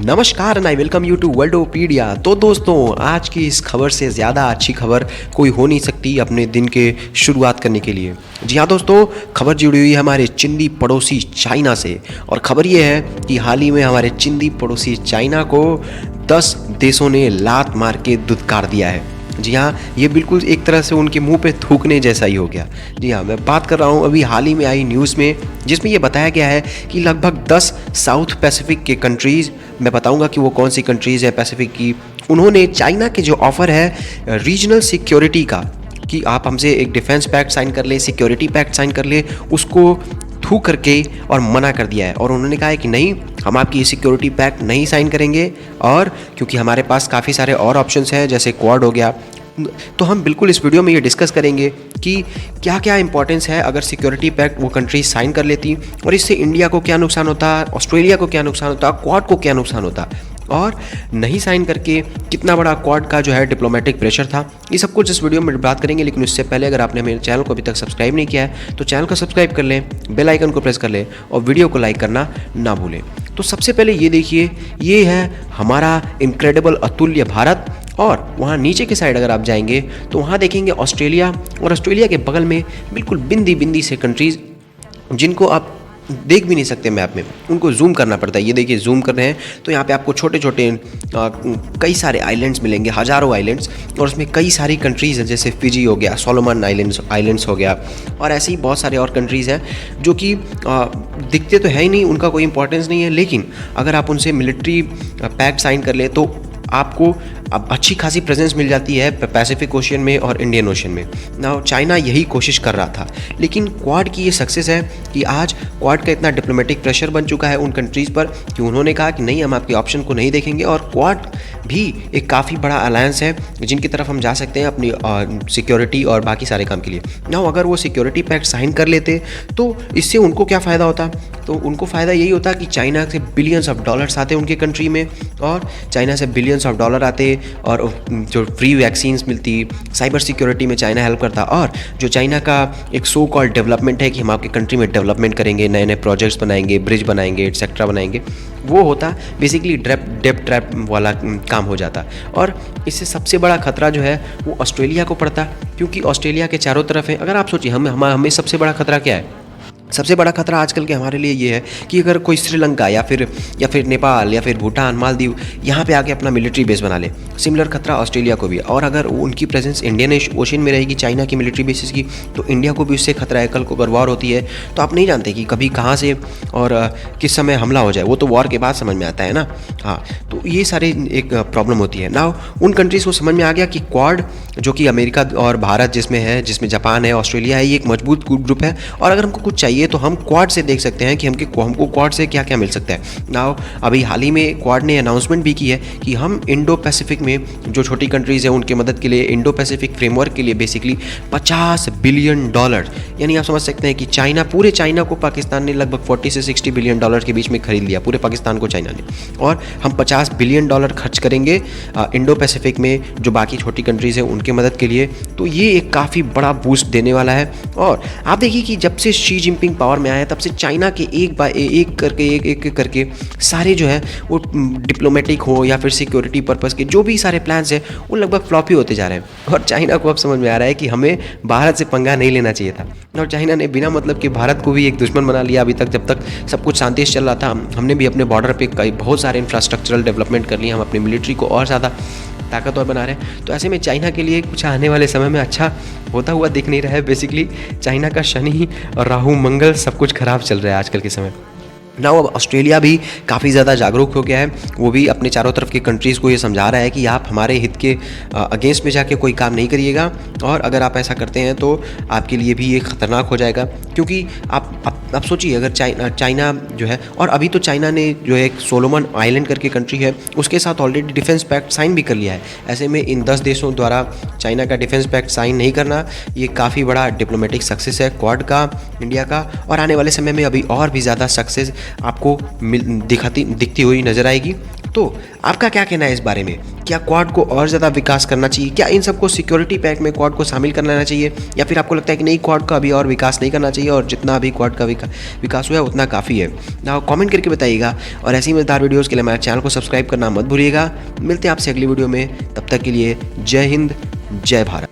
नमस्कार and I welcome you to Worldopedia. तो दोस्तों, आज की इस खबर से ज़्यादा अच्छी खबर कोई हो नहीं सकती अपने दिन के शुरुआत करने के लिए। जी हाँ दोस्तों, खबर जुड़ी हुई है हमारे चिंदी पड़ोसी चाइना से। और खबर ये है कि हाल ही में हमारे चिंदी पड़ोसी चाइना को 10 देशों ने लात मार के धुतकार दिया है। जी हाँ, ये बिल्कुल एक तरह से उनके मुंह पे थूकने जैसा ही हो गया। जी हाँ, मैं बात कर रहा हूँ अभी हाल ही में आई न्यूज़ में, जिसमें ये बताया गया है कि लगभग 10 साउथ पैसिफिक के कंट्रीज़, मैं बताऊंगा कि वो कौन सी कंट्रीज़ है पैसिफिक की, उन्होंने चाइना के जो ऑफ़र है रीजनल सिक्योरिटी का, कि आप हमसे एक डिफेंस पैक्ट साइन कर ले, सिक्योरिटी पैक्ट साइन कर ले, उसको थू करके और मना कर दिया है। और उन्होंने कहा है कि नहीं, हम आपकी सिक्योरिटी पैक्ट नहीं साइन करेंगे, और क्योंकि हमारे पास काफ़ी सारे और ऑप्शंस हैं जैसे क्वाड हो गया। तो हम बिल्कुल इस वीडियो में ये डिस्कस करेंगे कि क्या क्या इंपॉर्टेंस है अगर सिक्योरिटी पैक्ट वो कंट्री साइन कर लेती, और इससे इंडिया को क्या नुकसान होता, ऑस्ट्रेलिया को क्या नुकसान होता, क्वाड को क्या नुकसान होता, और नहीं साइन करके कितना बड़ा क्वाड का जो है डिप्लोमेटिक प्रेशर था। ये सब कुछ इस वीडियो में बात करेंगे। लेकिन उससे पहले अगर आपने मेरे चैनल को अभी तक सब्सक्राइब नहीं किया है तो चैनल को सब्सक्राइब कर लें, बेल आइकन को प्रेस कर लें और वीडियो को लाइक करना ना भूलें। तो सबसे पहले ये देखिए, ये है हमारा इनक्रेडिबल अतुल्य भारत, और वहाँ नीचे के साइड अगर आप जाएंगे तो वहाँ देखेंगे ऑस्ट्रेलिया, और ऑस्ट्रेलिया के बगल में बिल्कुल बिंदी बिंदी से कंट्रीज़ जिनको आप देख भी नहीं सकते मैप में, उनको जूम करना पड़ता है। ये देखिए, जूम कर रहे हैं तो यहाँ पे आपको छोटे छोटे कई सारे आइलैंड्स मिलेंगे, हज़ारों आइलैंड्स, और उसमें कई सारी कंट्रीज़ हैं जैसे फिजी हो गया, सोलोमन आइलैंड्स हो गया, और ऐसे ही बहुत सारे और कंट्रीज़ हैं जो कि दिखते तो है ही नहीं, उनका कोई इंपॉर्टेंस नहीं है। लेकिन अगर आप उनसे मिलिट्री पैक्ट साइन कर ले तो आपको अब अच्छी खासी प्रेजेंस मिल जाती है पैसिफिक ओशियन में और इंडियन ओशियन में। ना चाइना यही कोशिश कर रहा था, लेकिन क्वाड की ये सक्सेस है कि आज क्वाड का इतना डिप्लोमेटिक प्रेशर बन चुका है उन कंट्रीज़ पर कि उन्होंने कहा कि नहीं, हम आपके ऑप्शन को नहीं देखेंगे। और क्वाड भी एक काफ़ी बड़ा अलायंस है जिनकी तरफ हम जा सकते हैं अपनी सिक्योरिटी और बाकी सारे काम के लिए। ना अगर वो सिक्योरिटी पैक्ट साइन कर लेते तो इससे उनको क्या फ़ायदा होता, तो उनको फ़ायदा यही होता कि चाइना से बिलियंस ऑफ डॉलर्स आते उनके कंट्री में, और चाइना से बिलियंस ऑफ डॉलर आते, और जो फ्री वैक्सीन्स मिलती, साइबर सिक्योरिटी में चाइना हेल्प करता, और जो चाइना का एक सो कॉल्ड डेवलपमेंट है कि हम आपके कंट्री में डेवलपमेंट करेंगे, नए नए प्रोजेक्ट्स बनाएंगे, ब्रिज बनाएंगे, एटसेट्रा बनाएंगे, वो होता बेसिकली डेप ट्रैप वाला काम हो जाता। और इससे सबसे बड़ा खतरा जो है वो ऑस्ट्रेलिया को पड़ता, क्योंकि ऑस्ट्रेलिया के चारों तरफ है। अगर आप सोचिए, हमें सबसे बड़ा खतरा क्या है? सबसे बड़ा खतरा आजकल के हमारे लिए ये है कि अगर कोई श्रीलंका या फिर नेपाल या फिर भूटान, मालदीव यहाँ पे आके अपना मिलिट्री बेस बना ले, सिमिलर खतरा ऑस्ट्रेलिया को भी। और अगर उनकी प्रेजेंस इंडियन ओशियन में रहेगी चाइना की मिलिट्री बेसिस की, तो इंडिया को भी उससे खतरा है। कल को अगर वॉर होती है तो आप नहीं जानते कि कभी कहाँ से और किस समय हमला हो जाए, वो तो वॉर के बाद समझ में आता है ना। हाँ, तो ये सारे एक प्रॉब्लम होती है ना। उन कंट्रीज़ को समझ में आ गया कि क्वाड, जो कि अमेरिका और भारत जिसमें है, जिसमें जापान है, ऑस्ट्रेलिया है, ये एक मजबूत ग्रुप है, और अगर हमको कुछ चाहिए तो हम क्वाड से देख सकते हैं कि हमको क्वाड से क्या क्या मिल सकता है। नाउ अभी हाल ही में क्वाड ने अनाउंसमेंट भी की है कि हम इंडो पैसिफिक में जो छोटी कंट्रीज़ हैं उनके मदद के लिए, इंडो पैसिफिक फ्रेमवर्क के लिए बेसिकली $50 बिलियन, यानी आप समझ सकते हैं कि पूरे चाइना को पाकिस्तान ने लगभग 40 से 60 बिलियन डॉलर के बीच में खरीद लिया, पूरे पाकिस्तान को चाइना ने, और हम $50 बिलियन खर्च करेंगे इंडो पैसिफिक में जो बाकी छोटी कंट्रीज़ हैं उनके मदद के लिए। तो ये एक काफ़ी बड़ा बूस्ट देने वाला है। और आप देखिए कि जब से शी जिनपिंग पावर में आया तब से चाइना के एक करके सारे जो है वो डिप्लोमेटिक हो या फिर सिक्योरिटी पर्पस के जो भी सारे प्लान्स हैं वो लगभग फ्लॉप ही होते जा रहे हैं। और चाइना को अब समझ में आ रहा है कि हमें भारत से पंगा नहीं लेना चाहिए था, और चाइना ने बिना मतलब कि भारत को भी एक दुश्मन बना लिया। अभी तक जब तक सब कुछ शांति से चल रहा था, हमने भी अपने बॉर्डर पे बहुत सारे इंफ्रास्ट्रक्चरल डेवलपमेंट कर लिए, हम अपनी मिलिट्री को और ज़्यादा ताकतवर बना रहे हैं। तो ऐसे में चाइना के लिए कुछ आने वाले समय में अच्छा होता हुआ दिख नहीं रहा है। बेसिकली चाइना का शनि और राहु मंगल सब कुछ खराब चल रहा है आजकल के समय। ना अब ऑस्ट्रेलिया भी काफ़ी ज़्यादा जागरूक हो गया है, वो भी अपने चारों तरफ की कंट्रीज़ को ये समझा रहा है कि आप हमारे हित के अगेंस्ट में जाके कोई काम नहीं करिएगा, और अगर आप ऐसा करते हैं तो आपके लिए भी ये ख़तरनाक हो जाएगा। क्योंकि आप सोचिए, अगर चाइना जो है, और अभी तो चाइना ने जो एक सोलोमन आइलैंड करके कंट्री है उसके साथ ऑलरेडी डिफेंस पैक्ट साइन भी कर लिया है। ऐसे में इन 10 देशों द्वारा चाइना का डिफेंस पैक्ट साइन नहीं करना, ये काफ़ी बड़ा डिप्लोमेटिक सक्सेस है क्वाड का, इंडिया का, और आने वाले समय में अभी और भी ज़्यादा सक्सेस आपको दिखती हुई नज़र आएगी। तो आपका क्या कहना है इस बारे में? क्या क्वाड को और ज़्यादा विकास करना चाहिए? क्या इन सबको सिक्योरिटी पैक में क्वाड को शामिल कर लेना चाहिए, या फिर आपको लगता है कि नहीं, क्वाड का अभी और विकास नहीं करना चाहिए और जितना अभी क्वाड का विकास हुआ है उतना काफ़ी है? ना कमेंट करके बताइएगा, और ऐसी मज़ेदार वीडियोज़ के लिए हमारे चैनल को सब्सक्राइब करना मत भूलिएगा। मिलते हैं आपसे अगली वीडियो में, तब तक के लिए जय हिंद, जय भारत।